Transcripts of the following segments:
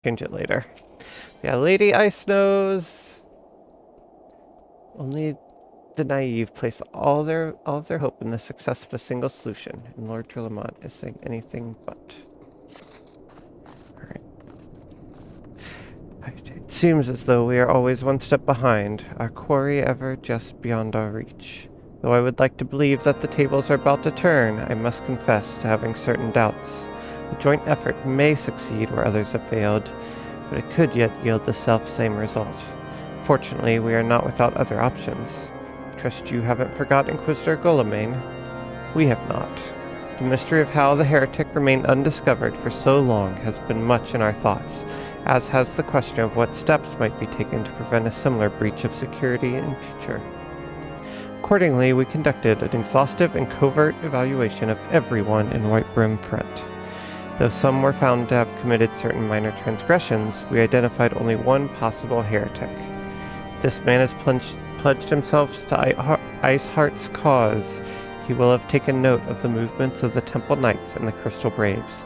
Change it later. Yeah, Lady Ice Nose. Only the naive place all of their hope in the success of a single solution, and Lord Trillamont is saying anything but. Alright. It seems as though we are always one step behind, our quarry ever just beyond our reach. Though I would like to believe that the tables are about to turn, I must confess to having certain doubts. A joint effort may succeed where others have failed, but it could yet yield the self-same result. Fortunately, we are not without other options. I trust you haven't forgot Inquisitor Golemain. We have not. The mystery of how the heretic remained undiscovered for so long has been much in our thoughts, as has the question of what steps might be taken to prevent a similar breach of security in future. Accordingly, we conducted an exhaustive and covert evaluation of everyone in Whitebrim Front. Though some were found to have committed certain minor transgressions, we identified only one possible heretic. If this man has pledged himself to Iceheart's cause, he will have taken note of the movements of the Temple Knights and the Crystal Braves.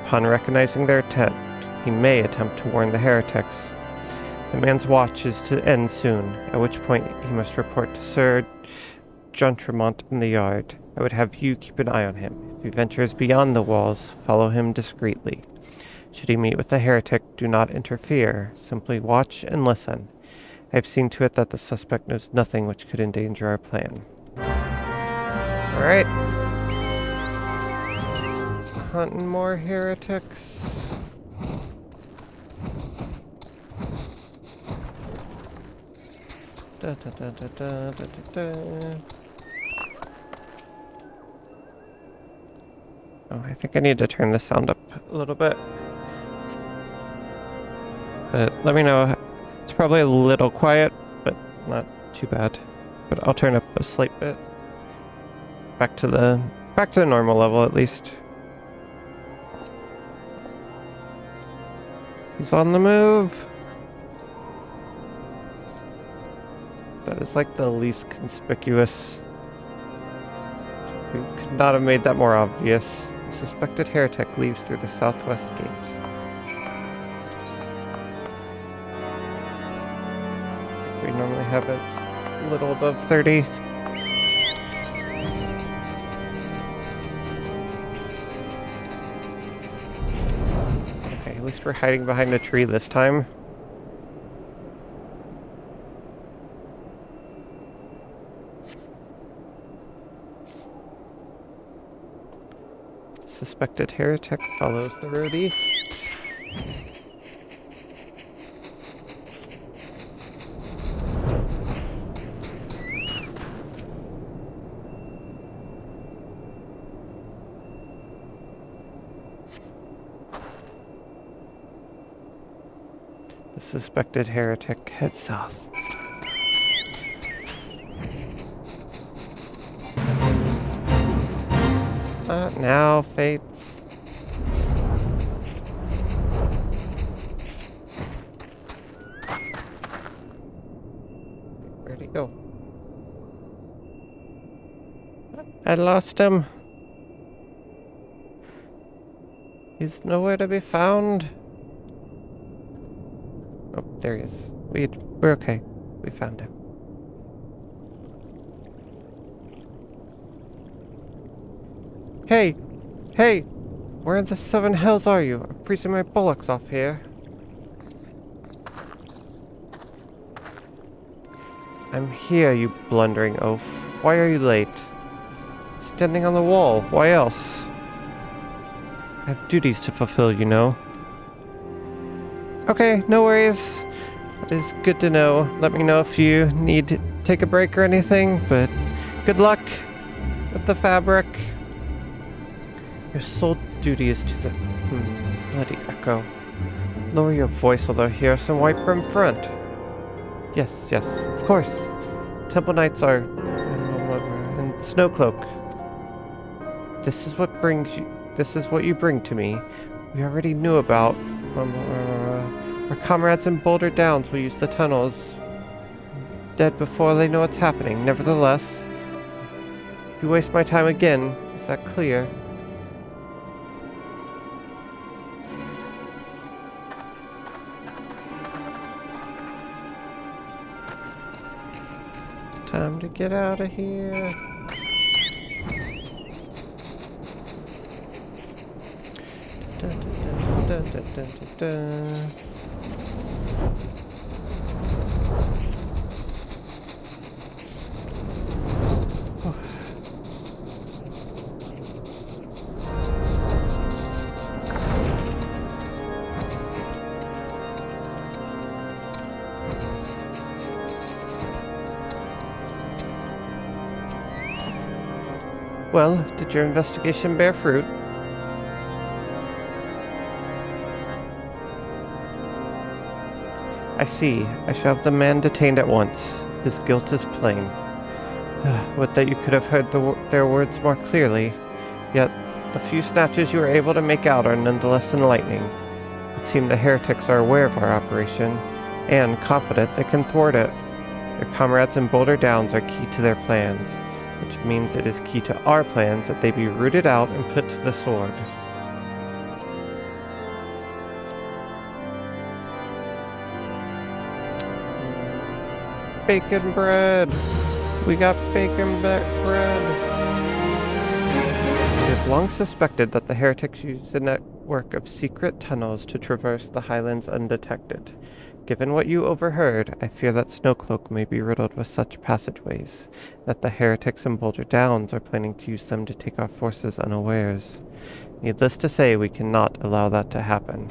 Upon recognizing their intent, he may attempt to warn the heretics. The man's watch is to end soon, at which point he must report to Sir Jontremont in the yard. I would have you keep an eye on him. If he ventures beyond the walls, follow him discreetly. Should he meet with a heretic, do not interfere. Simply watch and listen. I have seen to it that the suspect knows nothing which could endanger our plan. Alright. Hunting more heretics. Da da da da da da da da. Oh, I think I need to turn the sound up a little bit. But let me know. It's probably a little quiet, but not too bad. But I'll turn up a slight bit. Back to the normal level at least. He's on the move. That is like the least conspicuous. We could not have made that more obvious. The suspected heretic leaves through the southwest gate. We normally have it a little above 30. Okay, at least we're hiding behind a tree this time. Suspected heretic follows the road east. The suspected heretic heads south. Not now, Fates. Where'd he go? I lost him. He's nowhere to be found. Oh, there he is. We're okay. We found him. Hey! Hey! Where in the seven hells are you? I'm freezing my bullocks off here. I'm here, you blundering oaf. Why are you late? Standing on the wall. Why else? I have duties to fulfill, you know. Okay, no worries. That is good to know. Let me know if you need to take a break or anything, but good luck with the fabric. Your sole duty is to the... bloody echo. Lower your voice, although here are some Whitebrim Front. Yes, of course. Temple Knights are... and Snowcloak. This is what you bring to me. We already knew about... our comrades in Boulder Downs will use the tunnels. Dead before they know what's happening. Nevertheless, if you waste my time again, is that clear? Time to get out of here. Dun, dun, dun, dun, dun, dun, dun. Well, did your investigation bear fruit? I see. I shall have the man detained at once. His guilt is plain. Would that you could have heard their words more clearly. Yet, the few snatches you were able to make out are nonetheless enlightening. It seems the heretics are aware of our operation, and confident they can thwart it. Their comrades in Boulder Downs are key to their plans, which means it is key to our plans that they be rooted out and put to the sword. Bacon bread! We got bacon bread! We have long suspected that the heretics use a network of secret tunnels to traverse the highlands undetected. Given what you overheard, I fear that Snowcloak may be riddled with such passageways, that the heretics in Boulder Downs are planning to use them to take our forces unawares. Needless to say, we cannot allow that to happen.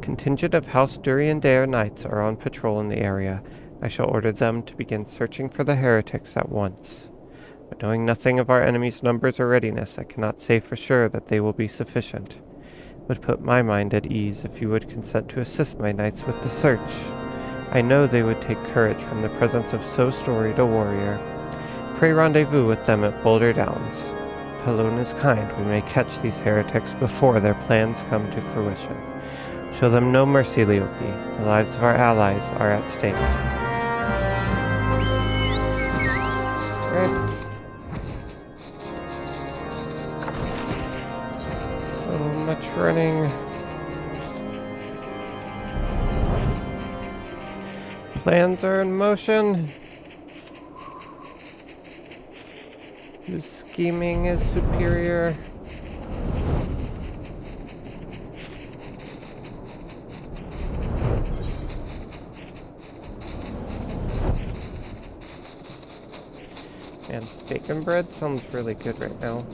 Contingent of House Durian-Dare Knights are on patrol in the area. I shall order them to begin searching for the heretics at once. But knowing nothing of our enemy's numbers or readiness, I cannot say for sure that they will be sufficient. It would put my mind at ease if you would consent to assist my knights with the search. I know they would take courage from the presence of so storied a warrior. Pray rendezvous with them at Boulder Downs. If Hallown is kind, we may catch these heretics before their plans come to fruition. Show them no mercy, Leoki. The lives of our allies are at stake. Right. So much running. Plans are in motion. Whose scheming is superior? And bacon bread sounds really good right now.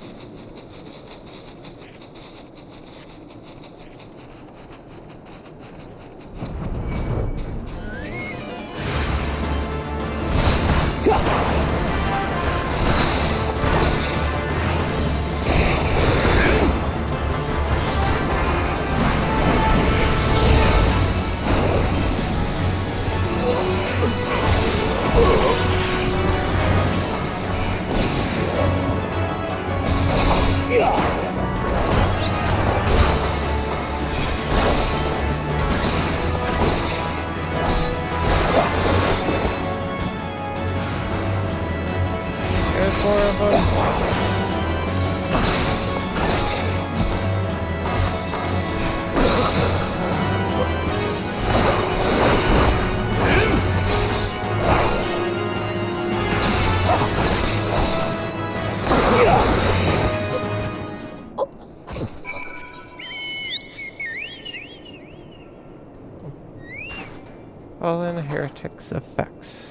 There's more of them. Fallen heretics effects.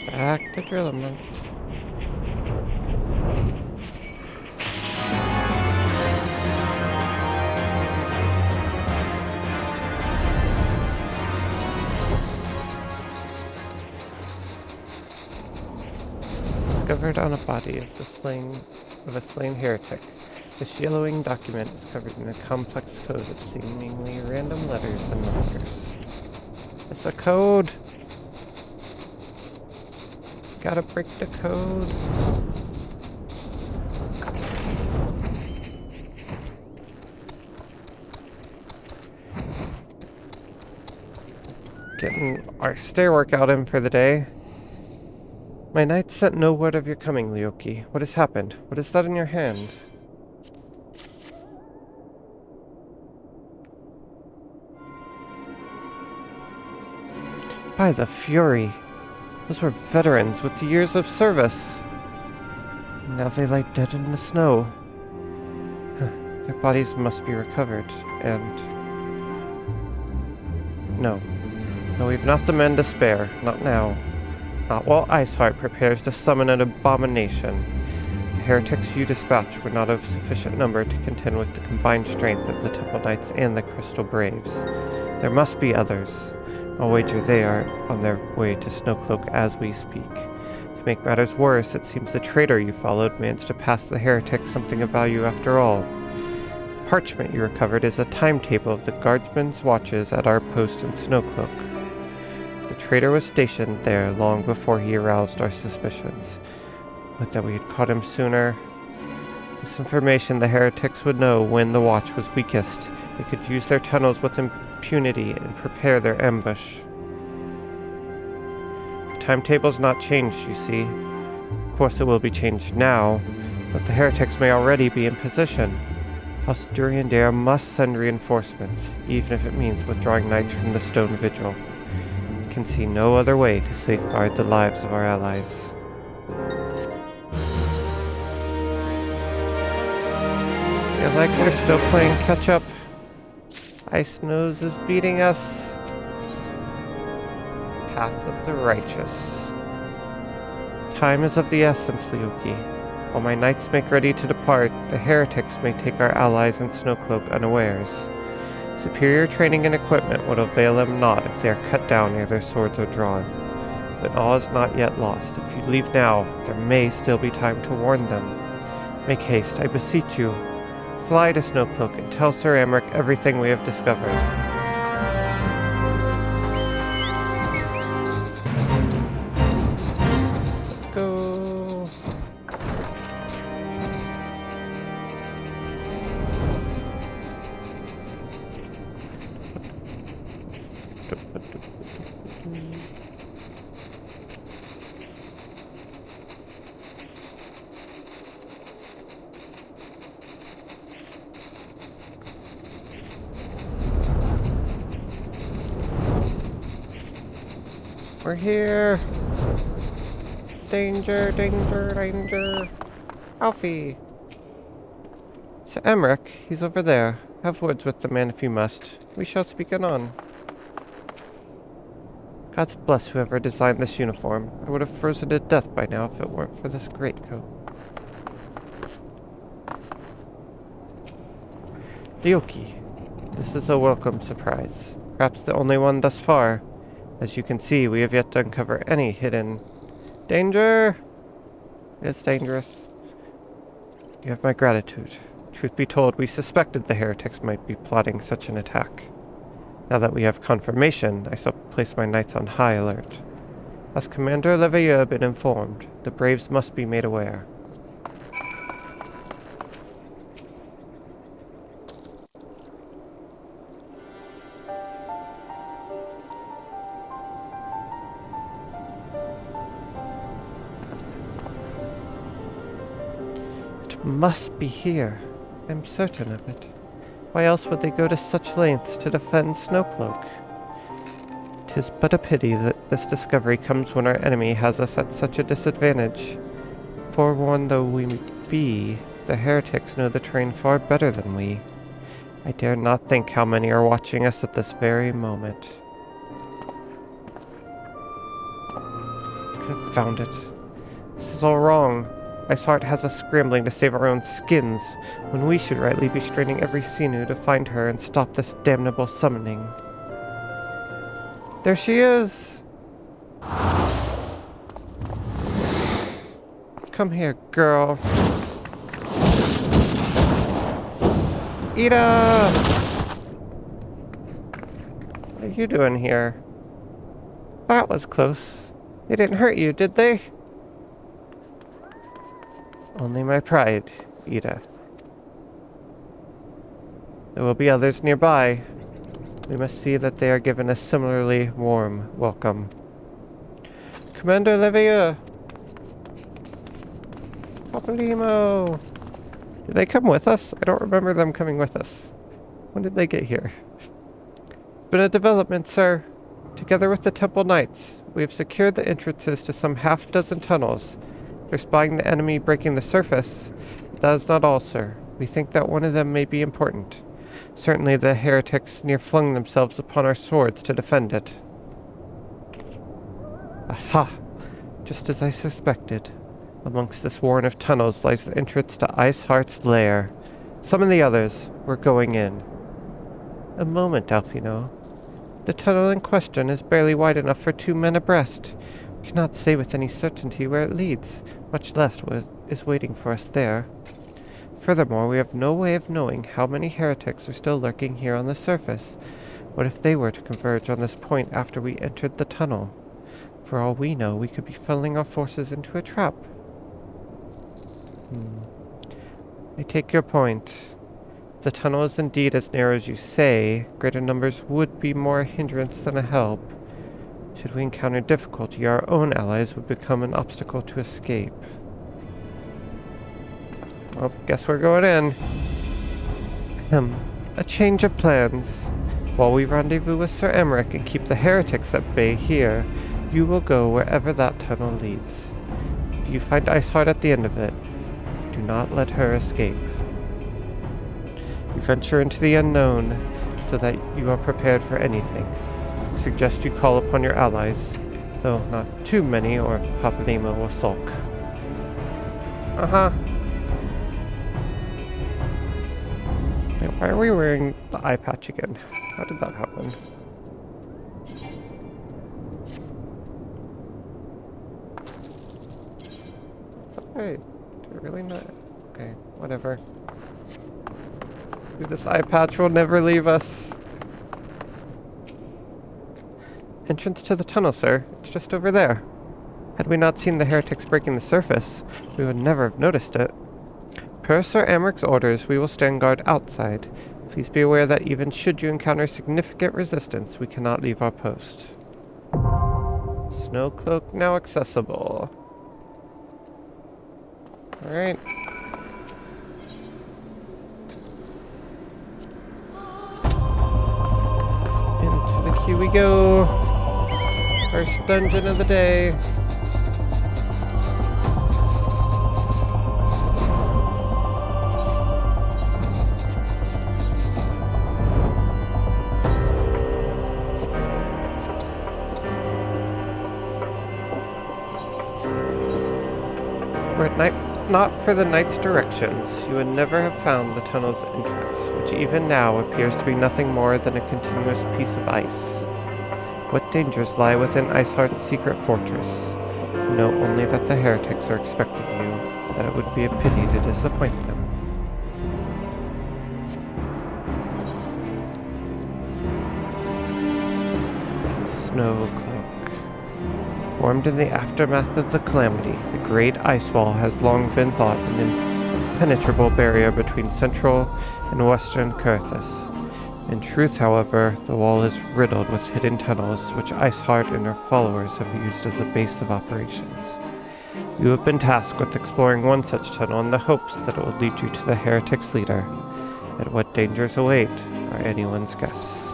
Back to Drillement. Discovered on a body of a slain heretic. This yellowing document is covered in a complex code of seemingly random letters and numbers. It's a code! Gotta break the code. Getting our stair workout in for the day. My knight sent no word of your coming, Leoki. What has happened? What is that in your hand? By the Fury! Those were veterans with years of service. And now they lie dead in the snow. Their bodies must be recovered, and... No. No, we've not the men to spare. Not now. Not while Iceheart prepares to summon an abomination. The heretics you dispatched were not of sufficient number to contend with the combined strength of the Temple Knights and the Crystal Braves. There must be others. I'll wager they are on their way to Snowcloak as we speak. To make matters worse, it seems the traitor you followed managed to pass the heretics something of value after all. The parchment you recovered is a timetable of the guardsmen's watches at our post in Snowcloak. The traitor was stationed there long before he aroused our suspicions. Would that we had caught him sooner. This information the heretics would know when the watch was weakest. They could use their tunnels with impunity and prepare their ambush. The timetable's not changed, you see. Of course it will be changed now, but the heretics may already be in position. House Duriandare must send reinforcements, even if it means withdrawing knights from the Stone Vigil. We can see no other way to safeguard the lives of our allies. Feel like we're still playing catch-up. Ice Nose is beating us. Path of the Righteous. Time is of the essence, Liuki. While my knights make ready to depart, the heretics may take our allies in Snowcloak unawares. Superior training and equipment would avail them not if they are cut down ere their swords are drawn. But all is not yet lost. If you leave now, there may still be time to warn them. Make haste, I beseech you. Fly to Snowcloak and tell Sir Amric everything we have discovered. Let's go. We're here! Danger, danger, danger! Alfie! Sir Emmerich, he's over there. Have words with the man if you must. We shall speak anon. God's bless whoever designed this uniform. I would have frozen to death by now if it weren't for this greatcoat. Ryoki, this is a welcome surprise. Perhaps the only one thus far. As you can see, we have yet to uncover any hidden... Danger! It's dangerous. You have my gratitude. Truth be told, we suspected the heretics might be plotting such an attack. Now that we have confirmation, I shall place my knights on high alert. Has Commander Leveilleur been informed? The Braves must be made aware. Must be here. I'm certain of it. Why else would they go to such lengths to defend Snowcloak? 'Tis but a pity that this discovery comes when our enemy has us at such a disadvantage. Forewarned though we be, the heretics know the terrain far better than we. I dare not think how many are watching us at this very moment. Confound it. This is all wrong. Iceheart has us scrambling to save our own skins, when we should rightly be straining every sinew to find her and stop this damnable summoning. There she is! Come here, girl. Ida! What are you doing here? That was close. They didn't hurt you, did they? Only my pride, Ida. There will be others nearby. We must see that they are given a similarly warm welcome. Commander Leveilleur! Papalymo! Did they come with us? I don't remember them coming with us. When did they get here? Been a development, sir. Together with the Temple Knights, we have secured the entrances to some half-dozen tunnels. They're spying the enemy breaking the surface. That is not all, sir. We think that one of them may be important. Certainly the heretics near flung themselves upon our swords to defend it. Aha! Just as I suspected. Amongst this warren of tunnels lies the entrance to Iceheart's lair. Summon the others. We're going in. A moment, Alfino. The tunnel in question is barely wide enough for 2 men abreast. We cannot say with any certainty where it leads, much less what is waiting for us there. Furthermore, we have no way of knowing how many heretics are still lurking here on the surface. What if they were to converge on this point after we entered the tunnel? For all we know, we could be funneling our forces into a trap. I take your point. If the tunnel is indeed as narrow as you say, greater numbers would be more a hindrance than a help. Should we encounter difficulty, our own allies would become an obstacle to escape. Well, guess we're going in. A change of plans. While we rendezvous with Sir Emmerich and keep the heretics at bay here, you will go wherever that tunnel leads. If you find Iceheart at the end of it, do not let her escape. You venture into the unknown so that you are prepared for anything. I suggest you call upon your allies, though not too many or Papanema will sulk. Why are we wearing the eye patch again? How did that happen? Hey, do I really not? Okay, whatever. Dude, this eye patch will never leave us. Entrance to the tunnel, sir. It's just over there. Had we not seen the heretics breaking the surface, we would never have noticed it. Per Sir Emmeric's orders, we will stand guard outside. Please be aware that even should you encounter significant resistance, we cannot leave our post. Snow cloak now accessible. Alright. Into the queue we go. First dungeon of the day. Not for the knight's directions, you would never have found the tunnel's entrance, which even now appears to be nothing more than a continuous piece of ice. What dangers lie within Iceheart's secret fortress? Know only that the heretics are expecting you, that it would be a pity to disappoint them. Snow cloak. Formed in the aftermath of the calamity, the great ice wall has long been thought an impenetrable barrier between central and western Kurthus. In truth, however, the wall is riddled with hidden tunnels, which Iceheart and her followers have used as a base of operations. You have been tasked with exploring one such tunnel in the hopes that it will lead you to the heretics' leader. And what dangers await are anyone's guess.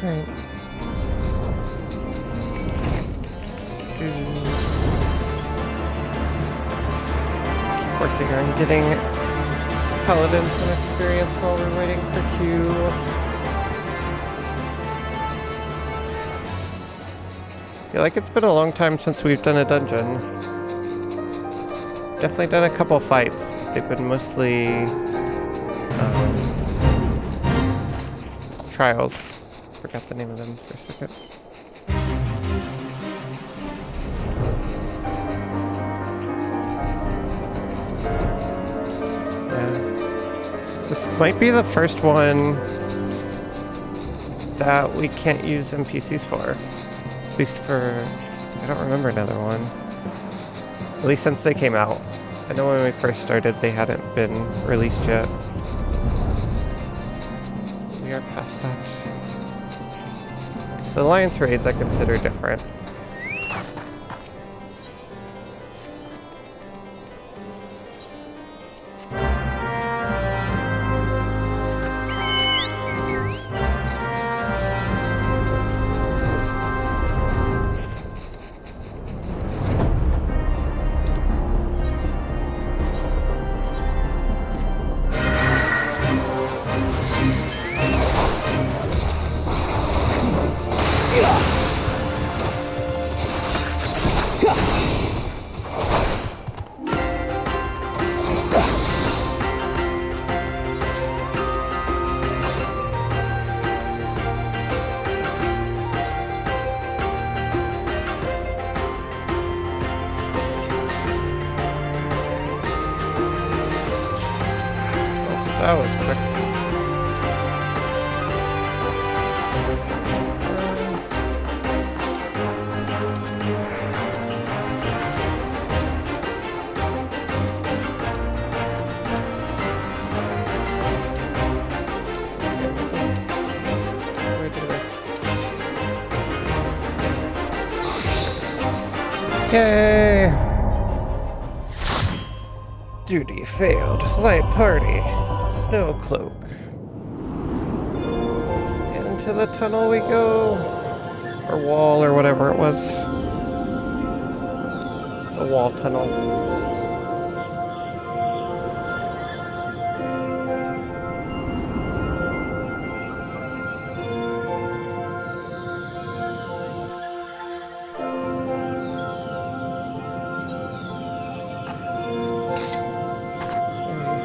Right. Working on getting paladins some experience while we're waiting for Q. I feel like it's been a long time since we've done a dungeon. Definitely done a couple fights. They've been mostly trials. Forgot the name of them for a second. Yeah. This might be the first one that we can't use NPCs for. At least for... I don't remember another one. At least since they came out. I know when we first started they hadn't been released yet. We are past that. The Alliance raids I consider different. That was quick. Yay! Duty failed. Light party. Snow cloak. Into the tunnel we go. Or wall, or whatever it was. It's a wall tunnel.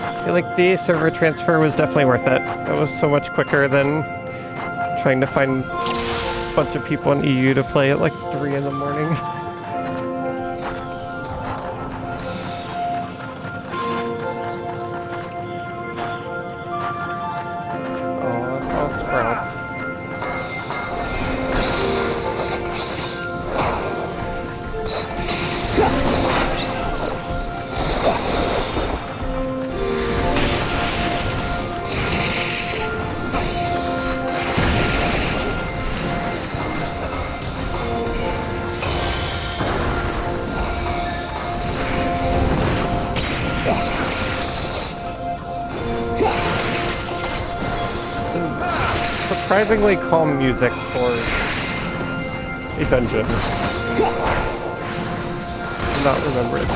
I feel like the server transfer was definitely worth it. It was so much quicker than trying to find a bunch of people in EU to play at like 3 in the morning. Oh, that's all sprouts. Surprisingly calm music for a dungeon. Do not remember it.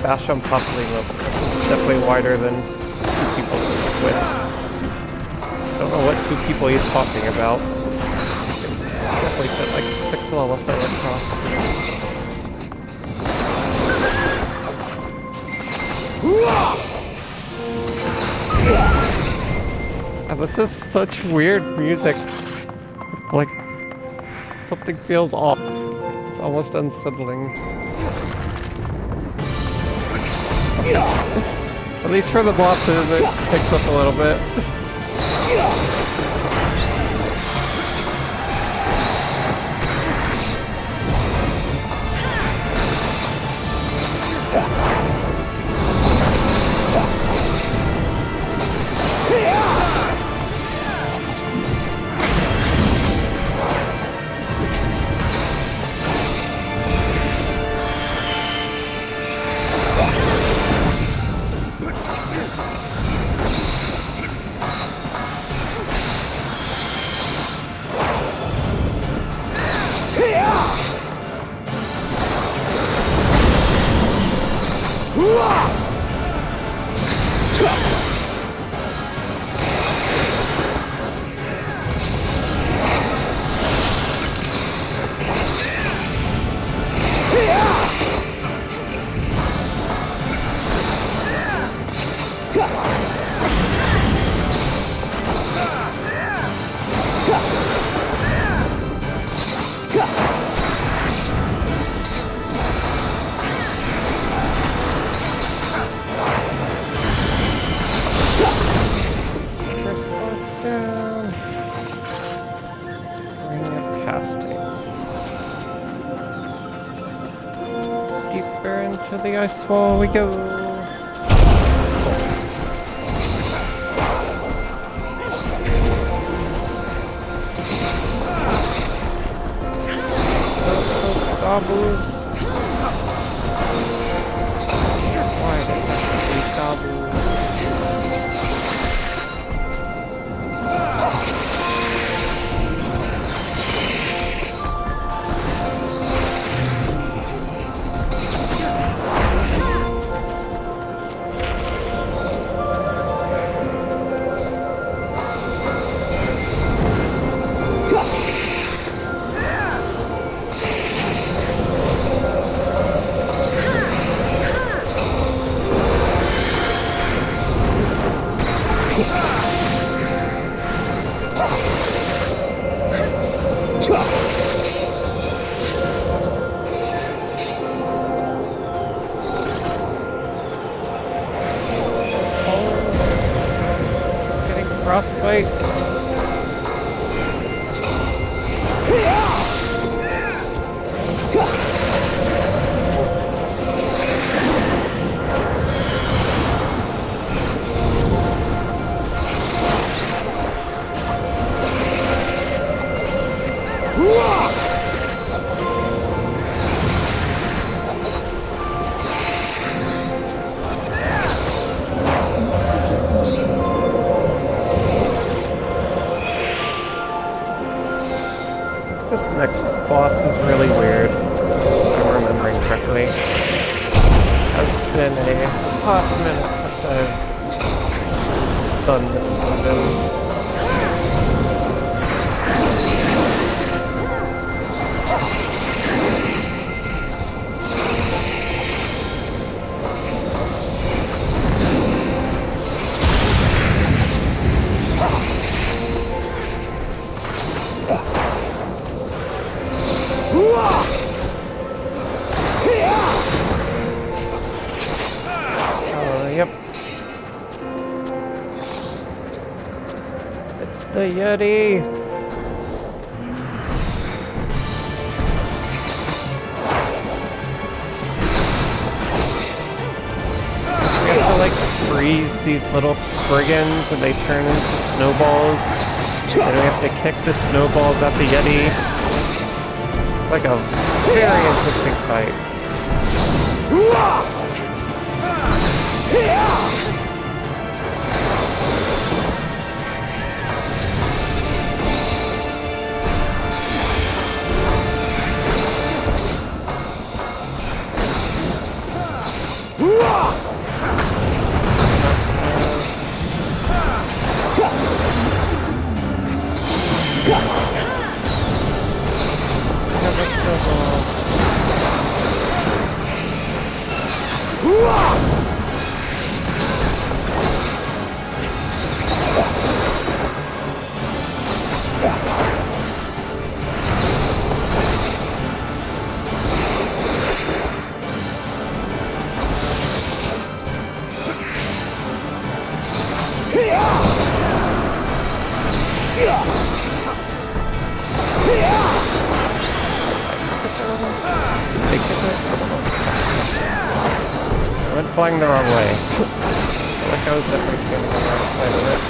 Bash on possibly level. It's definitely wider than 2 people to work with. Don't know what 2 people he's talking about. Definitely fit like 6 levels that went across. This is such weird music. Like, something feels off. It's almost unsettling. At least for the bosses, it picks up a little bit. Into the ice wall we go. Gobbles. Why did that be gobbles? Frostbite. This next boss is really weird, if I'm remembering correctly. It's been a hot minute since I've done this dungeon. Yep. It's the Yeti. We have to like freeze these little spriggans and they turn into snowballs. And we have to kick the snowballs at the Yeti. Like a very interesting fight. I went flying the wrong way. I feel like I was definitely standing on the right side of it.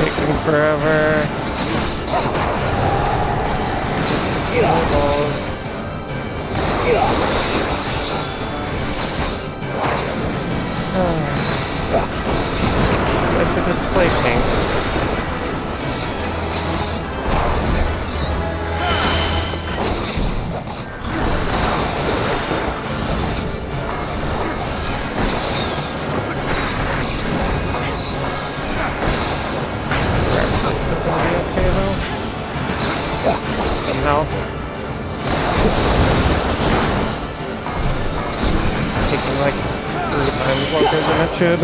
Taking forever. I should just play tank. somehow. Taking like 3 times longer than it should.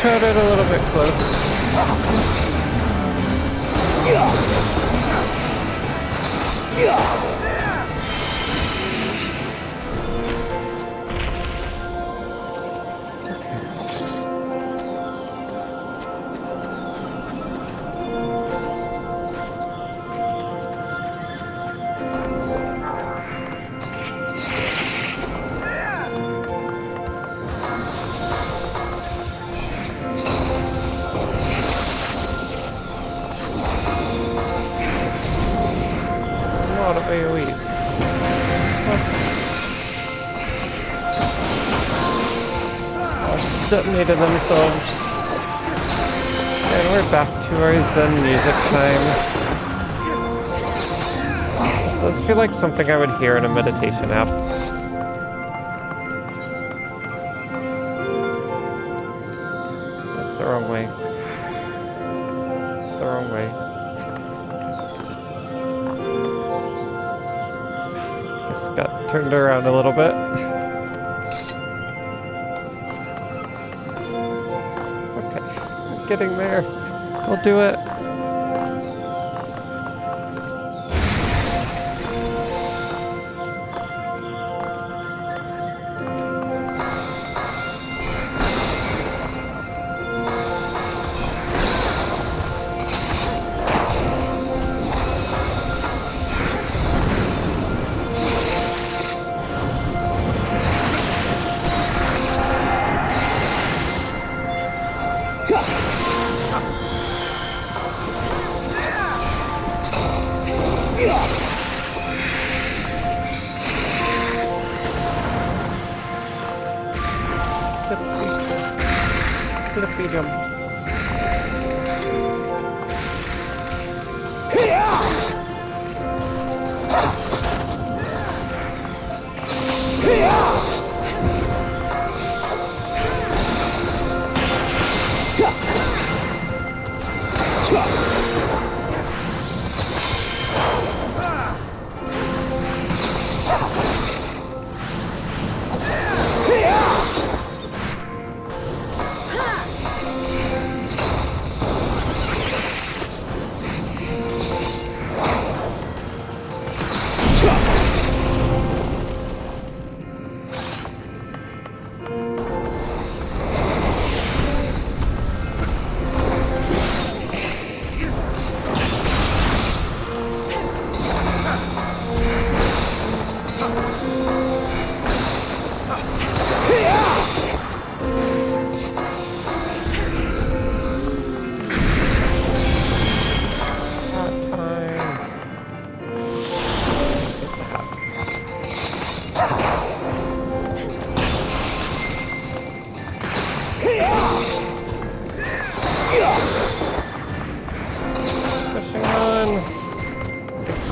Cut it a little bit close. Lot of AoEs. Detonated themselves. And we're back to our Zen music time. This does feel like something I would hear in a meditation app. That's the wrong way. It's the wrong way. Got turned around a little bit. It's okay. I'm getting there. We'll do it. Flippy jump.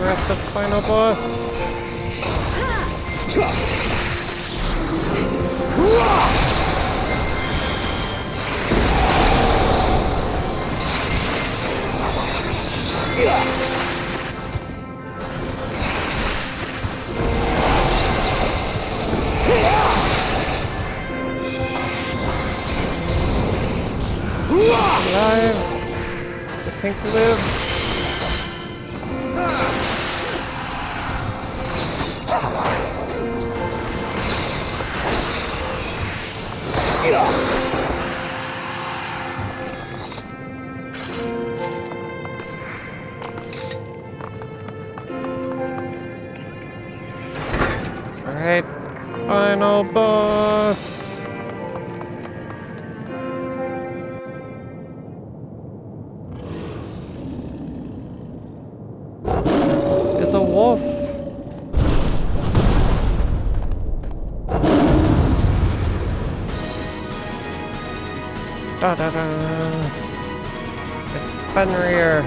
Aggressive final boss. Alive. The pink live. Alright, final boss. wolf. Da da da. It's Fenrir.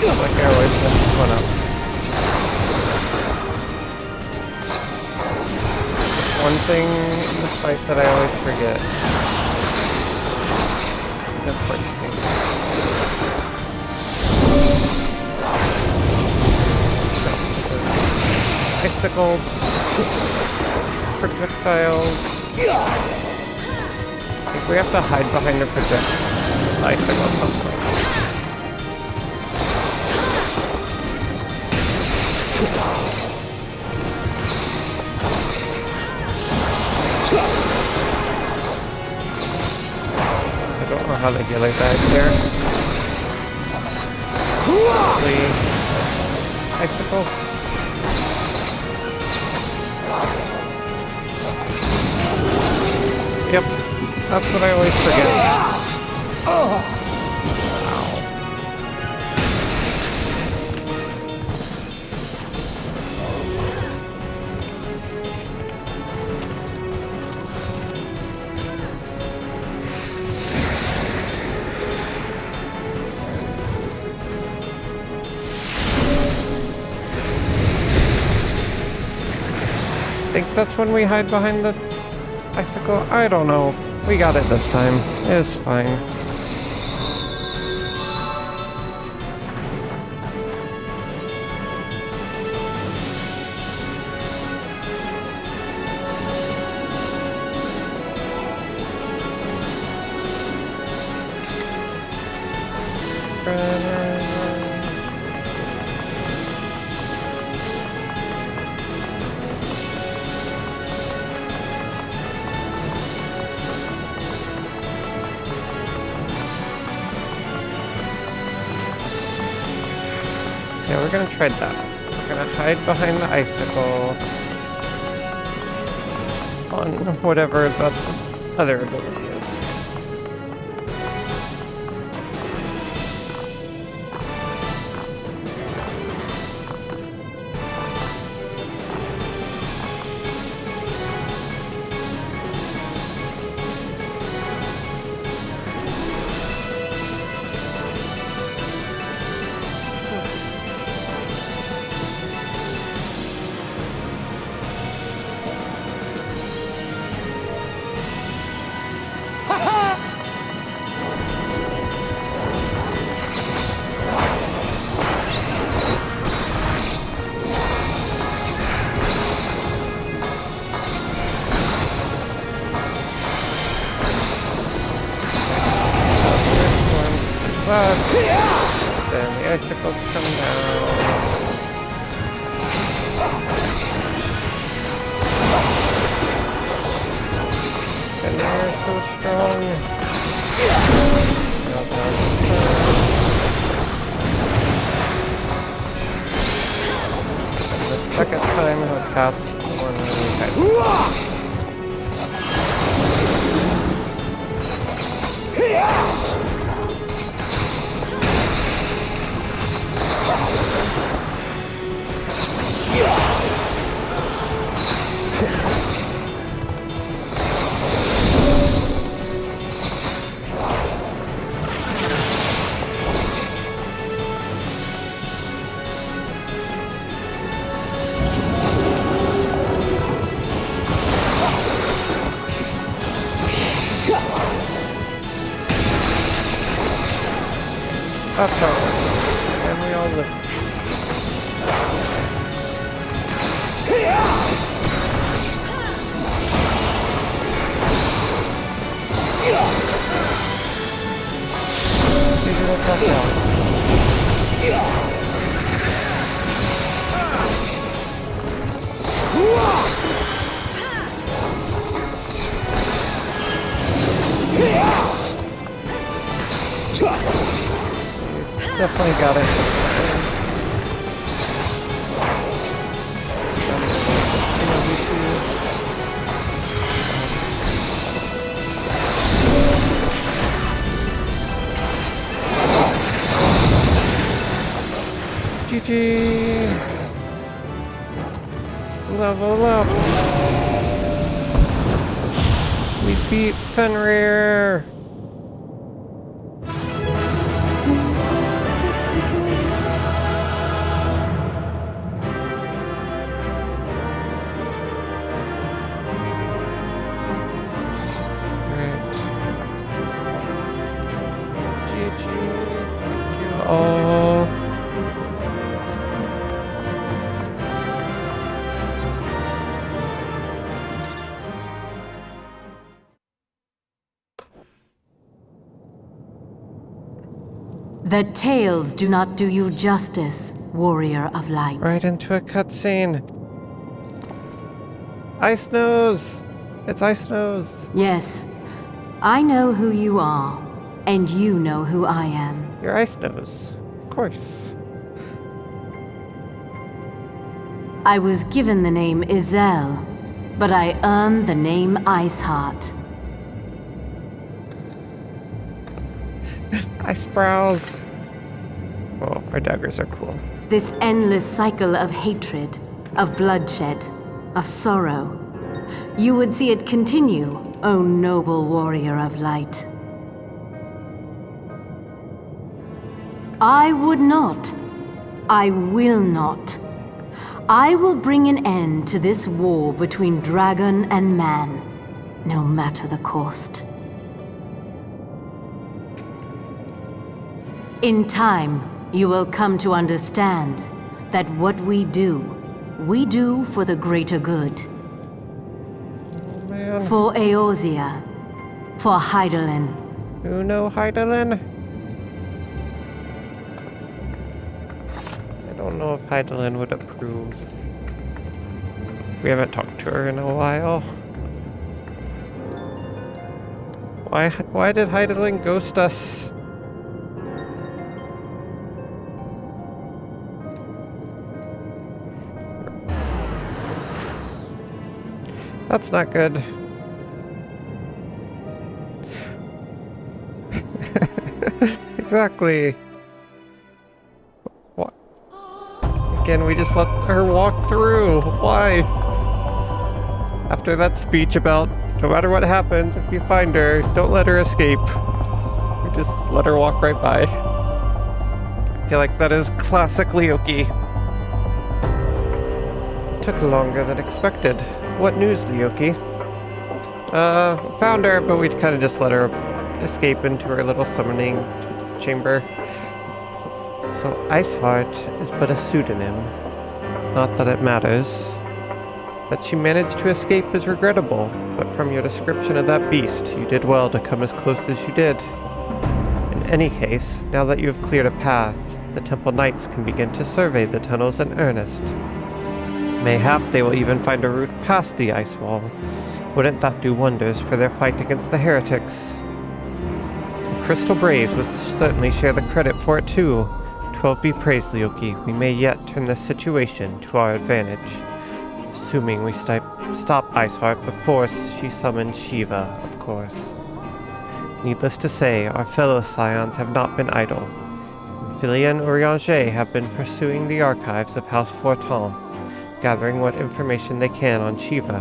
Like I always mess this one up. One thing in this fight that I always forget. The important thing. Icicle projectiles. I think we have to hide behind the icicle something. I don't know how the healer died there. Probably icicle. Yep, that's what I always forget. Oh. I think that's when we hide behind the icicle. I don't know. We got it this time. It's fine. Yeah, we're gonna try that. We're gonna hide behind the icicle on whatever the other ability is. Then the icicles come down. And they're so strong. And the second time he'll cast one type. That's how it works. And we all live. Digital tough out. Definitely got it. GG! Level up! We beat Fenrir! Oh. The tales do not do you justice, warrior of light. Right into a cutscene. Ice Nose! It's Ice Nose. Yes, I know who you are, and you know who I am. You're Ice Nose. Of course. I was given the name Izel, but I earned the name Iceheart. Ice Brows. Oh, our daggers are cool. This endless cycle of hatred, of bloodshed, of sorrow. You would see it continue, O noble warrior of light. I would not. I will not. I will bring an end to this war between dragon and man, no matter the cost. In time, you will come to understand that what we do for the greater good. Oh, man. For Eorzea, for Hydaelyn. You know Hydaelyn? I don't know if Hydaelyn would approve. We haven't talked to her in a while. Why did Hydaelyn ghost us? That's not good. Exactly. What? Again, we just let her walk through. Why? After that speech about no matter what happens, if you find her, don't let her escape. We just let her walk right by. I feel like that is classic Leoki. Took longer than expected. What news, Leoki? Found her, but we'd kind of just let her escape into her little summoning chamber. So Iceheart is but a pseudonym. Not that it matters. That she managed to escape is regrettable, but from your description of that beast, you did well to come as close as you did. In any case, now that you have cleared a path, the Temple Knights can begin to survey the tunnels in earnest. Mayhap they will even find a route past the ice wall. Wouldn't that do wonders for their fight against the heretics? The Crystal Braves would certainly share the credit for it too. 12 be praised, Leoki. We may yet turn this situation to our advantage. Assuming we stop Iceheart before she summons Shiva, of course. Needless to say, our fellow Scions have not been idle. Philia and Urianger have been pursuing the archives of House Fortin, gathering what information they can on Shiva.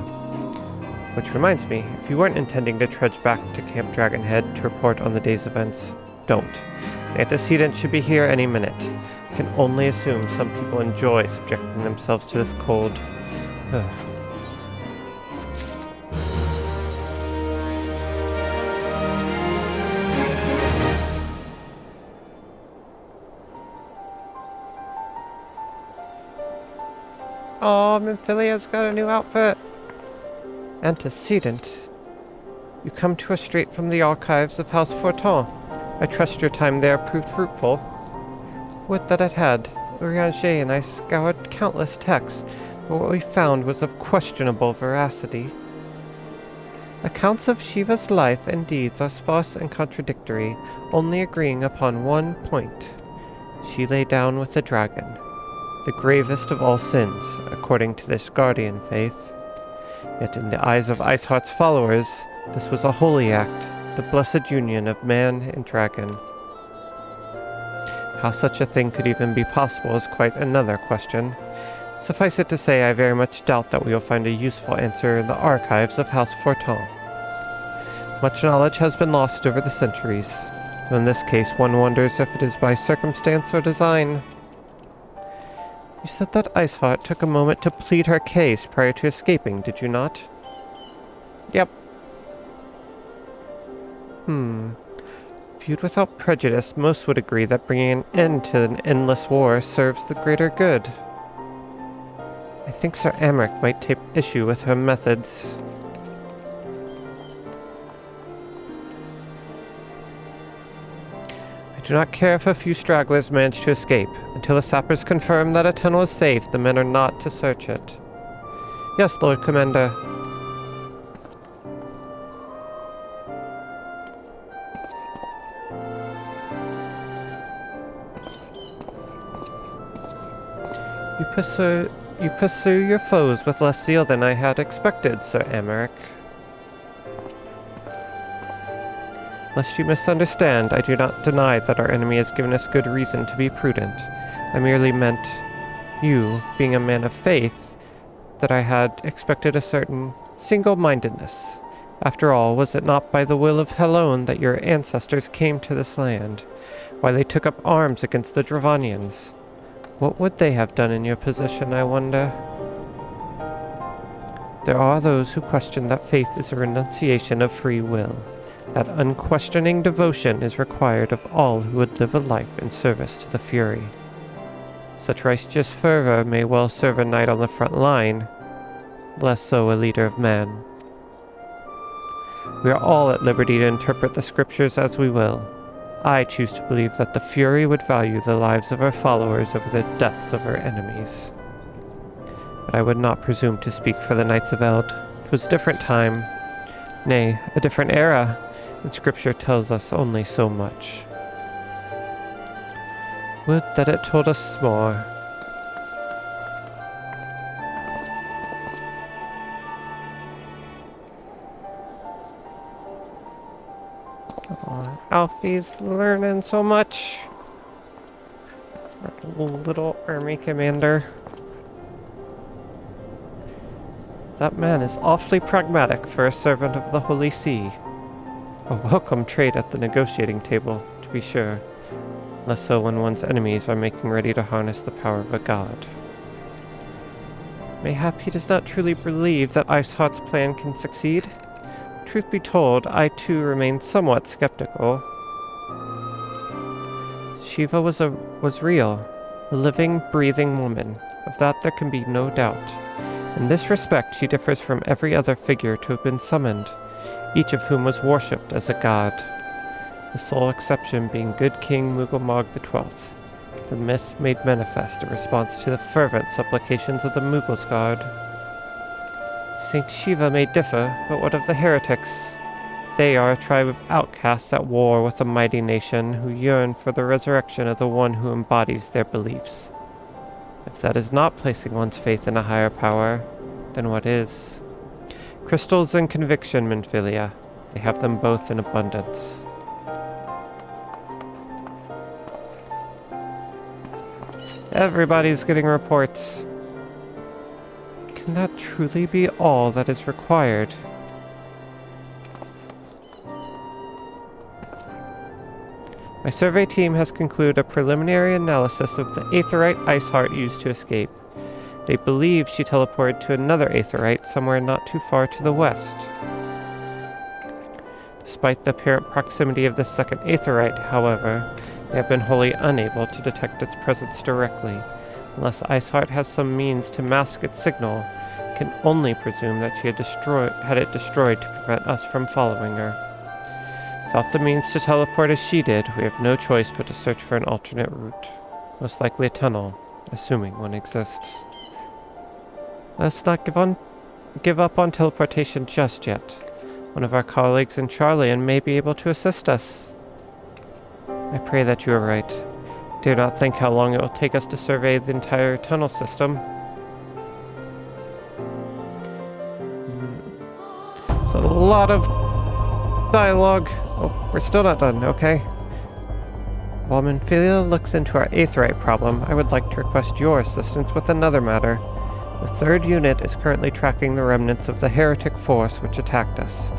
Which reminds me, if you weren't intending to trudge back to Camp Dragonhead to report on the day's events, don't. The antecedent should be here any minute. I can only assume some people enjoy subjecting themselves to this cold. Oh, Memphilea's got a new outfit. Antecedent. You come to us straight from the archives of House Fortin. I trust your time there proved fruitful. Would that it had. Urianger and I scoured countless texts, but what we found was of questionable veracity. Accounts of Shiva's life and deeds are sparse and contradictory, only agreeing upon one point. She lay down with the dragon. The gravest of all sins, according to this guardian faith. Yet in the eyes of Iceheart's followers, this was a holy act, the blessed union of man and dragon. How such a thing could even be possible is quite another question. Suffice it to say, I very much doubt that we will find a useful answer in the archives of House Fortin. Much knowledge has been lost over the centuries. In this case, one wonders if it is by circumstance or design. You said that Iceheart took a moment to plead her case prior to escaping, did you not? Yep. Viewed without prejudice, most would agree that bringing an end to an endless war serves the greater good. I think Sir Amric might take issue with her methods. I do not care if a few stragglers manage to escape. Until the sappers confirm that a tunnel is safe, the men are not to search it. Yes, Lord Commander. You pursue your foes with less zeal than I had expected, Sir Amric. Lest you misunderstand, I do not deny that our enemy has given us good reason to be prudent. I merely meant, you, being a man of faith, that I had expected a certain single-mindedness. After all, was it not by the will of Helone that your ancestors came to this land? Why they took up arms against the Dravanians? What would they have done in your position, I wonder? There are those who question that faith is a renunciation of free will, that unquestioning devotion is required of all who would live a life in service to the Fury. Such righteous fervor may well serve a knight on the front line, less so a leader of men. We are all at liberty to interpret the scriptures as we will. I choose to believe that the Fury would value the lives of our followers over the deaths of our enemies. But I would not presume to speak for the Knights of Eld. 'Twas a different time, nay, a different era, and Scripture tells us only so much. Would that it told us more. Alfie's learning so much. Our little army commander. That man is awfully pragmatic for a servant of the Holy See. A welcome trait at the negotiating table, to be sure. Less so when one's enemies are making ready to harness the power of a god. Mayhap he does not truly believe that Iceheart's plan can succeed. Truth be told, I too remain somewhat skeptical. Shiva was real, a living, breathing woman. Of that there can be no doubt. In this respect, she differs from every other figure to have been summoned, each of whom was worshipped as a god. The sole exception being good King Mughal XII. The myth made manifest in response to the fervent supplications of the Mughals' god. Saint Shiva may differ, but what of the heretics? They are a tribe of outcasts at war with a mighty nation who yearn for the resurrection of the one who embodies their beliefs. If that is not placing one's faith in a higher power, then what is? Crystals and conviction, Minfilia. They have them both in abundance. Everybody's getting reports. Can that truly be all that is required? My survey team has concluded a preliminary analysis of the Aetherite Iceheart used to escape. They believe she teleported to another Aetherite somewhere not too far to the west. Despite the apparent proximity of the second Aetherite, however, they have been wholly unable to detect its presence directly. Unless Iceheart has some means to mask its signal, can only presume that she had it destroyed to prevent us from following her. Without the means to teleport as she did, we have no choice but to search for an alternate route. Most likely a tunnel, assuming one exists. Let's not give up on teleportation just yet. One of our colleagues in Charlian may be able to assist us. I pray that you are right. Do not think how long it will take us to survey the entire tunnel system. It's a lot of dialogue. Oh, we're still not done, okay. While Minfilia looks into our aetheryte problem, I would like to request your assistance with another matter. The 3rd unit is currently tracking the remnants of the heretic force which attacked us.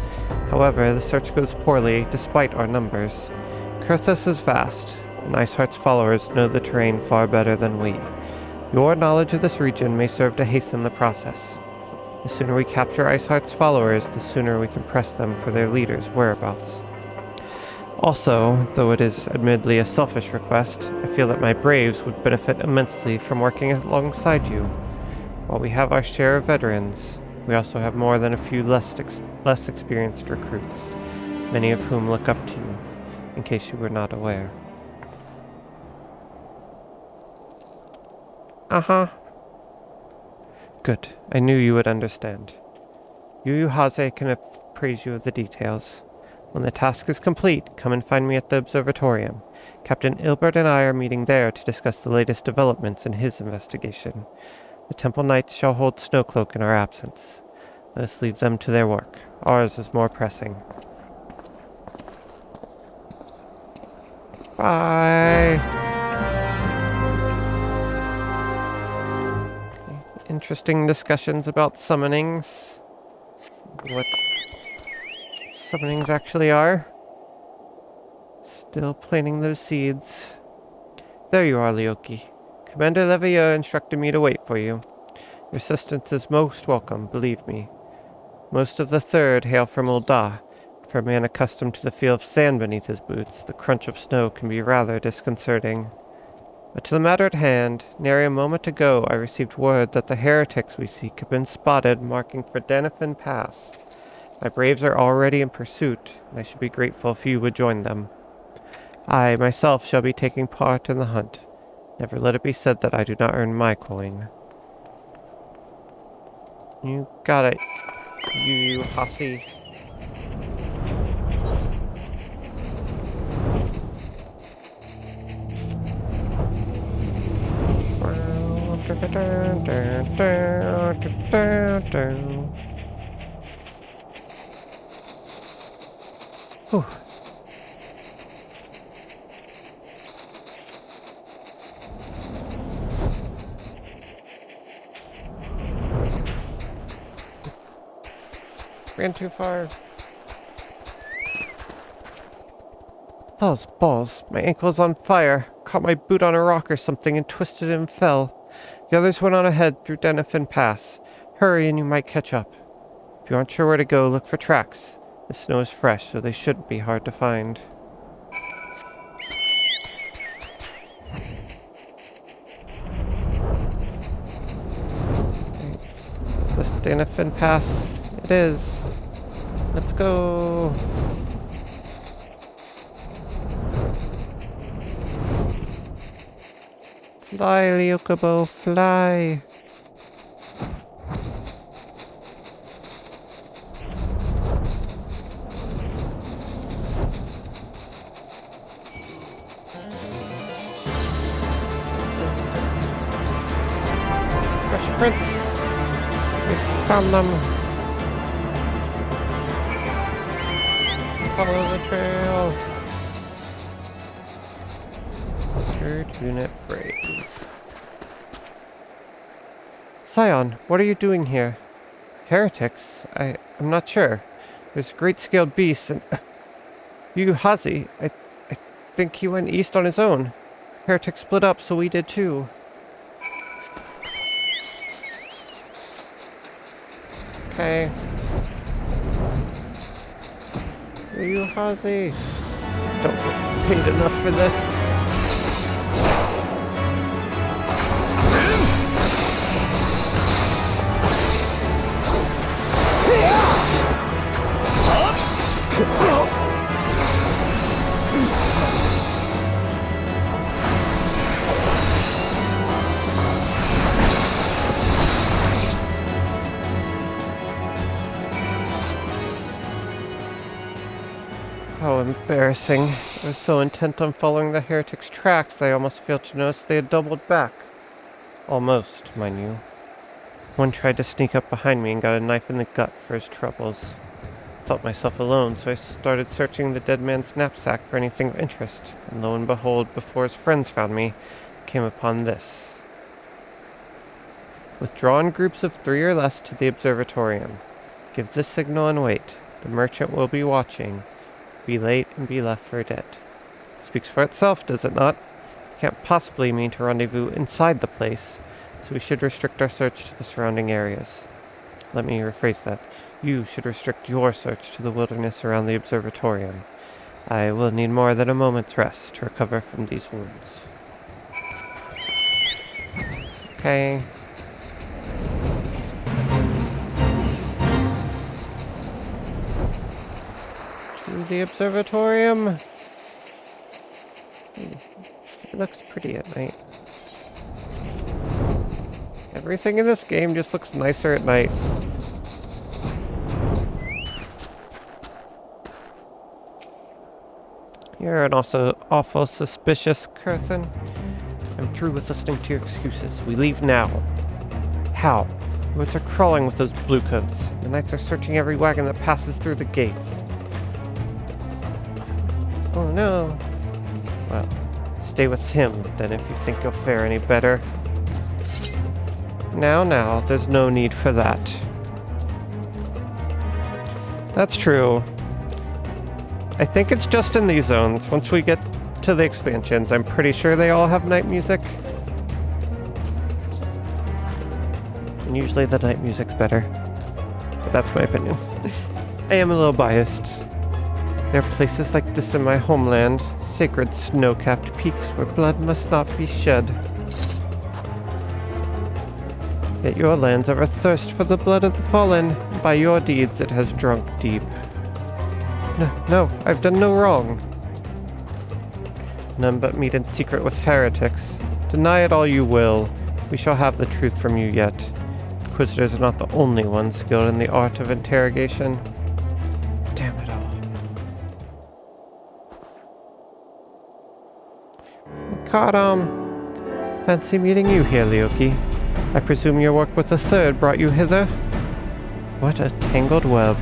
However, the search goes poorly despite our numbers. Kurthus is vast, and Iceheart's followers know the terrain far better than we. Your knowledge of this region may serve to hasten the process. The sooner we capture Iceheart's followers, the sooner we can press them for their leader's whereabouts. Also, though it is admittedly a selfish request, I feel that my braves would benefit immensely from working alongside you. While we have our share of veterans, we also have more than a few less experienced recruits, many of whom look up to you, in case you were not aware. Uh-huh. Good. I knew you would understand. Yu Haze can appraise you of the details. When the task is complete, come and find me at the Observatorium. Captain Ilbert and I are meeting there to discuss the latest developments in his investigation. The Temple Knights shall hold Snowcloak in our absence. Let us leave them to their work. Ours is more pressing. Bye! Interesting discussions about summonings. What summonings actually are. Still planting those seeds. There you are, Leoki. Commander Leveilleur instructed me to wait for you. Your assistance is most welcome, believe me. Most of the 3rd hail from Ul'dah. For a man accustomed to the feel of sand beneath his boots, the crunch of snow can be rather disconcerting. But to the matter at hand, nary a moment ago I received word that the heretics we seek have been spotted marking for Denefin Pass. My braves are already in pursuit, and I should be grateful if you would join them. I, myself, shall be taking part in the hunt. Never let it be said that I do not earn my coin. You got it, you hussy. Whew. Ran too far. Those balls. My ankle is on fire. Caught my boot on a rock or something and twisted and fell. The others went on ahead through Denefin Pass. Hurry and you might catch up. If you aren't sure where to go, look for tracks. The snow is fresh, so they shouldn't be hard to find. This Denefin Pass? It is. Let's go. Fly, Lyokobo, fly. Fresh Prince. We found them. Follow the trail. 3rd unit brave. Scion, what are you doing here? Heretics? I'm not sure. There's a great scaled beast and... Yu Hazi, I think he went east on his own. Heretics split up, so we did too. Okay. Yu Hazi. Don't get paid enough for this. How embarrassing. I was so intent on following the heretics' tracks that I almost failed to notice they had doubled back. Almost, mind you. One tried to sneak up behind me and got a knife in the gut for his troubles. Thought myself alone, so I started searching the dead man's knapsack for anything of interest, and lo and behold, before his friends found me, I came upon this. Withdraw in groups of 3 or less to the Observatorium. Give the signal and wait. The merchant will be watching. Be late and be left for dead. Speaks for itself, does it not? Can't possibly mean to rendezvous inside the place, so we should restrict our search to the surrounding areas. Let me rephrase that. You should restrict your search to the wilderness around the Observatorium. I will need more than a moment's rest to recover from these wounds. Okay. To the Observatorium. It looks pretty at night. Everything in this game just looks nicer at night. You're an also awful suspicious, Curthin. I'm through with listening to your excuses. We leave now. How? The woods are crawling with those bluecoats. The knights are searching every wagon that passes through the gates. Oh no. Well, stay with him, then, if you think you'll fare any better. Now, there's no need for that. That's true. I think it's just in these zones. Once we get to the expansions, I'm pretty sure they all have night music. And usually the night music's better. But that's my opinion. I am a little biased. There are places like this in my homeland, sacred snow-capped peaks where blood must not be shed. Yet your lands are athirst for the blood of the fallen. By your deeds it has drunk deep. No, I've done no wrong. None but meet in secret with heretics. Deny it all you will. We shall have the truth from you yet. Inquisitors are not the only ones skilled in the art of interrogation. Damn it all. Fancy meeting you here, Leoki. I presume your work with the Third brought you hither? What a tangled web.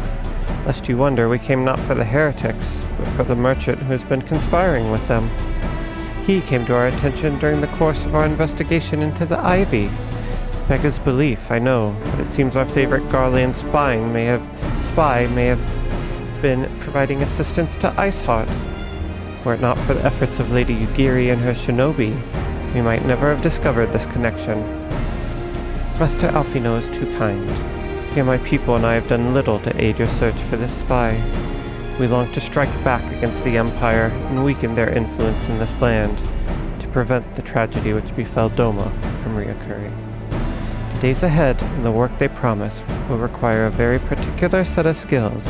Lest you wonder, we came not for the heretics, but for the merchant who has been conspiring with them. He came to our attention during the course of our investigation into the ivy. Beggars belief, I know, but it seems our favorite Garlean spy may have been providing assistance to Iceheart. Were it not for the efforts of Lady Yugiri and her shinobi, we might never have discovered this connection. Master Alfino is too kind. Here my people and I have done little to aid your search for this spy. We long to strike back against the Empire and weaken their influence in this land, to prevent the tragedy which befell Doma from reoccurring. The days ahead and the work they promise will require a very particular set of skills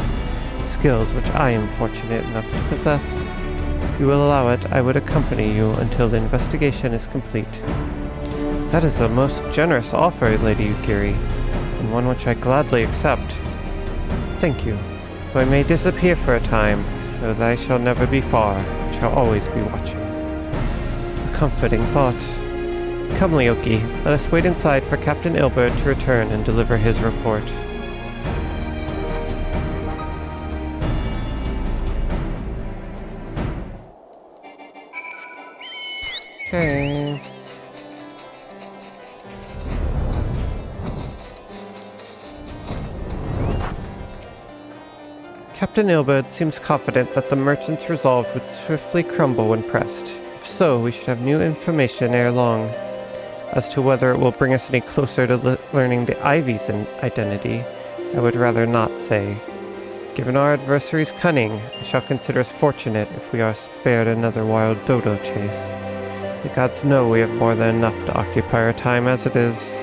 which I am fortunate enough to possess. If you will allow it, I would accompany you until the investigation is complete. That is a most generous offer, Lady Yugiri, and one which I gladly accept. Thank you. Though I may disappear for a time, know that I shall never be far, and shall always be watching. A comforting thought. Come, Leoki, let us wait inside for Captain Ilbert to return and deliver his report. Okay. Captain Ilbert seems confident that the merchant's resolve would swiftly crumble when pressed. If so, we should have new information ere long. As to whether it will bring us any closer to learning the Ivy's identity, I would rather not say. Given our adversary's cunning, I shall consider us fortunate if we are spared another wild dodo chase. The gods know we have more than enough to occupy our time as it is.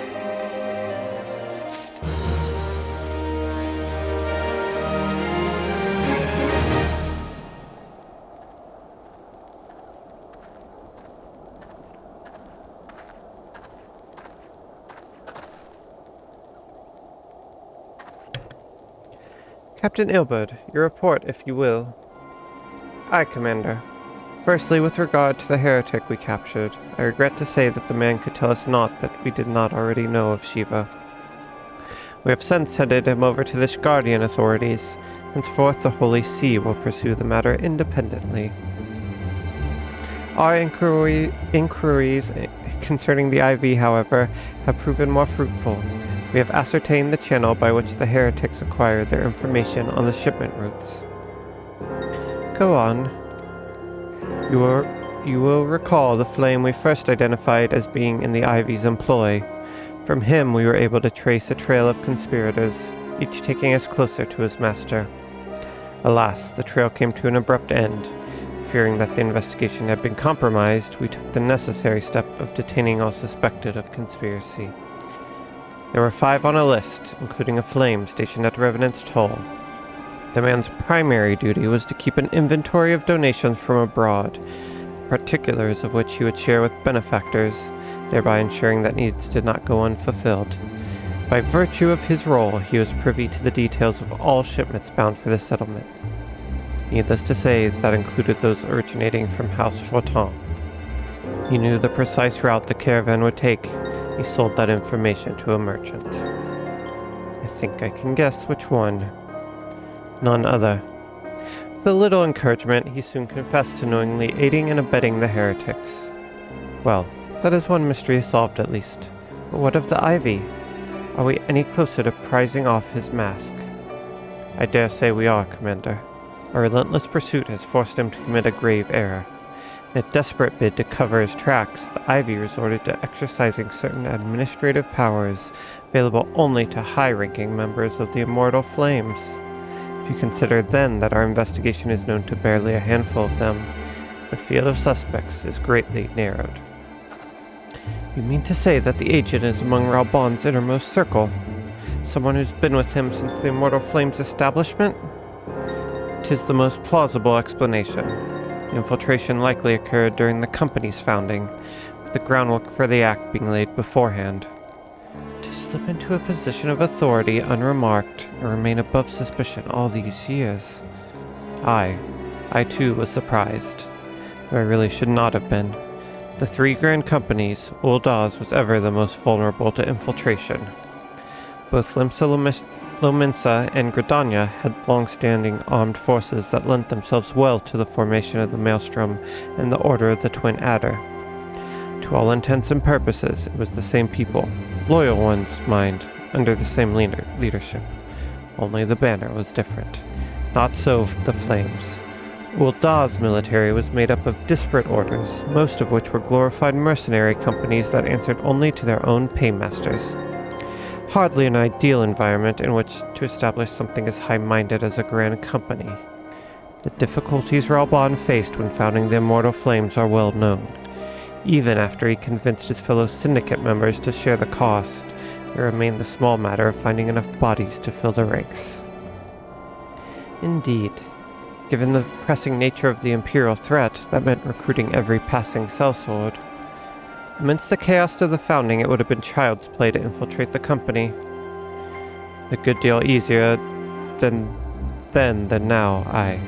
Captain Ilbert, your report, if you will. Aye, Commander. Firstly, with regard to the heretic we captured, I regret to say that the man could tell us naught that we did not already know of Shiva. We have since headed him over to the Shgardian authorities. Henceforth, the Holy See will pursue the matter independently. Our inquiries concerning the IV, however, have proven more fruitful. We have ascertained the channel by which the heretics acquire their information on the shipment routes. Go on. You will recall the flame we first identified as being in the IV's employ. From him we were able to trace a trail of conspirators, each taking us closer to his master. Alas, the trail came to an abrupt end. Fearing that the investigation had been compromised, we took the necessary step of detaining all suspected of conspiracy. There were 5 on a list, including a flame stationed at Revenant's Toll. The man's primary duty was to keep an inventory of donations from abroad, particulars of which he would share with benefactors, thereby ensuring that needs did not go unfulfilled. By virtue of his role, he was privy to the details of all shipments bound for the settlement. Needless to say, that included those originating from House Fortin. He knew the precise route the caravan would take. He sold that information to a merchant. I think I can guess which one. None other. With a little encouragement, he soon confessed to knowingly aiding and abetting the heretics. Well, that is one mystery solved at least. But what of the Ivy? Are we any closer to prizing off his mask? I dare say we are, Commander. Our relentless pursuit has forced him to commit a grave error. In a desperate bid to cover his tracks, the Ivy resorted to exercising certain administrative powers available only to high-ranking members of the Immortal Flames. If you consider then that our investigation is known to barely a handful of them, the field of suspects is greatly narrowed. You mean to say that the agent is among Ralbon's innermost circle? Someone who's been with him since the Immortal Flames establishment? 'Tis the most plausible explanation. The infiltration likely occurred during the company's founding, with the groundwork for the act being laid beforehand. To slip into a position of authority unremarked and remain above suspicion all these years. I too was surprised, though I really should not have been. The 3 grand companies, Uldaz was ever the most vulnerable to infiltration. Both Lominsa and Gridania had long-standing armed forces that lent themselves well to the formation of the Maelstrom and the Order of the Twin Adder. To all intents and purposes, it was the same people, loyal ones, mind, under the same leadership. Only the banner was different. Not so the Flames. Uldaz's military was made up of disparate orders, most of which were glorified mercenary companies that answered only to their own paymasters. Hardly an ideal environment in which to establish something as high-minded as a grand company. The difficulties Ralbon faced when founding the Immortal Flames are well known. Even after he convinced his fellow syndicate members to share the cost, there remained the small matter of finding enough bodies to fill the ranks. Indeed, given the pressing nature of the Imperial threat, that meant recruiting every passing sellsword. Amidst the chaos of the founding, it would have been child's play to infiltrate the company. A good deal easier than now, aye.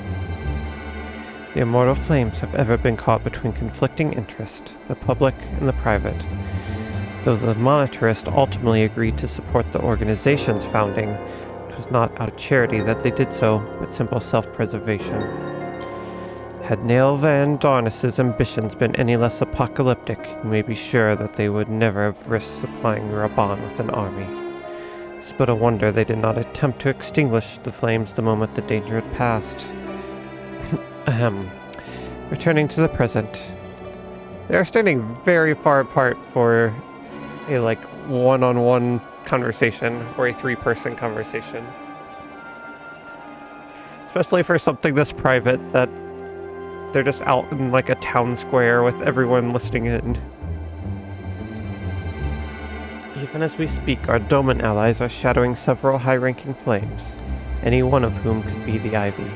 The Immortal Flames have ever been caught between conflicting interests, the public and the private. Though the monetarist ultimately agreed to support the organization's founding, it was not out of charity that they did so, but simple self-preservation. Had Nail Van Darnas's ambitions been any less apocalyptic, you may be sure that they would never have risked supplying Raban with an army. It's but a wonder they did not attempt to extinguish the flames the moment the danger had passed. Ahem. Returning to the present. They are standing very far apart for a, one-on-one conversation, or a 3-person conversation. Especially for something this private, that they're just out in, a town square with everyone listening in. Even as we speak, our Doman allies are shadowing several high-ranking flames, any one of whom could be the Ivy.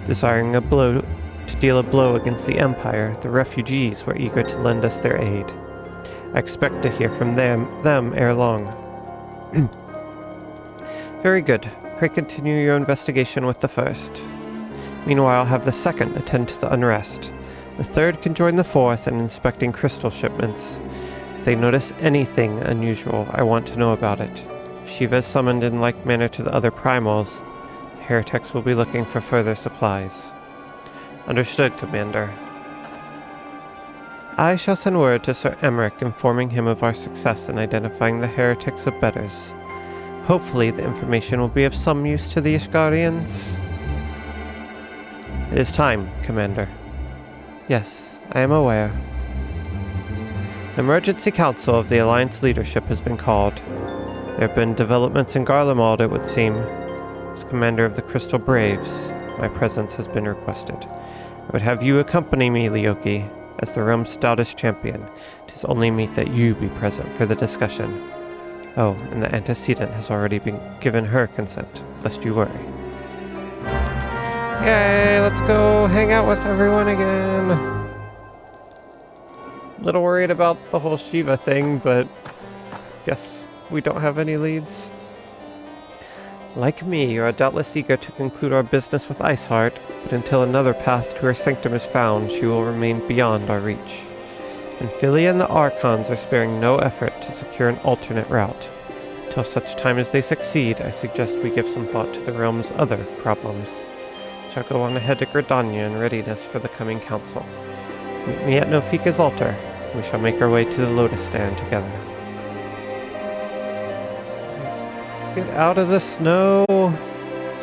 Desiring to deal a blow against the Empire, the refugees were eager to lend us their aid. I expect to hear from them ere long. Very good. Pray continue your investigation with the first. Meanwhile, have the second attend to the unrest. The third can join the fourth in inspecting crystal shipments. If they notice anything unusual, I want to know about it. If Shiva is summoned in like manner to the other primals, the Heretics will be looking for further supplies. Understood, Commander. I shall send word to Sir Emmerich informing him of our success in identifying the heretics abettors. Hopefully the information will be of some use to the Ishgarians. It is time, Commander. Yes, I am aware. An emergency council of the Alliance leadership has been called. There have been developments in Garlemald, it would seem. As commander of the Crystal Braves, my presence has been requested. I would have you accompany me, Leoki. As the realm's stoutest champion, it is only meet that you be present for the discussion. Oh, and the antecedent has already been given her consent, lest you worry. Yay, let's go hang out with everyone again. Little worried about the whole Shiva thing, but guess we don't have any leads. Like me, you are doubtless eager to conclude our business with Iceheart, but until another path to her sanctum is found, she will remain beyond our reach. And Philia and the Archons are sparing no effort to secure an alternate route. Till such time as they succeed, I suggest we give some thought to the realm's other problems. Shall go on ahead to Gridania in readiness for the coming council. Meet me at Nofika's altar. We shall make our way to the Lotus Stand together. Get out of the snow!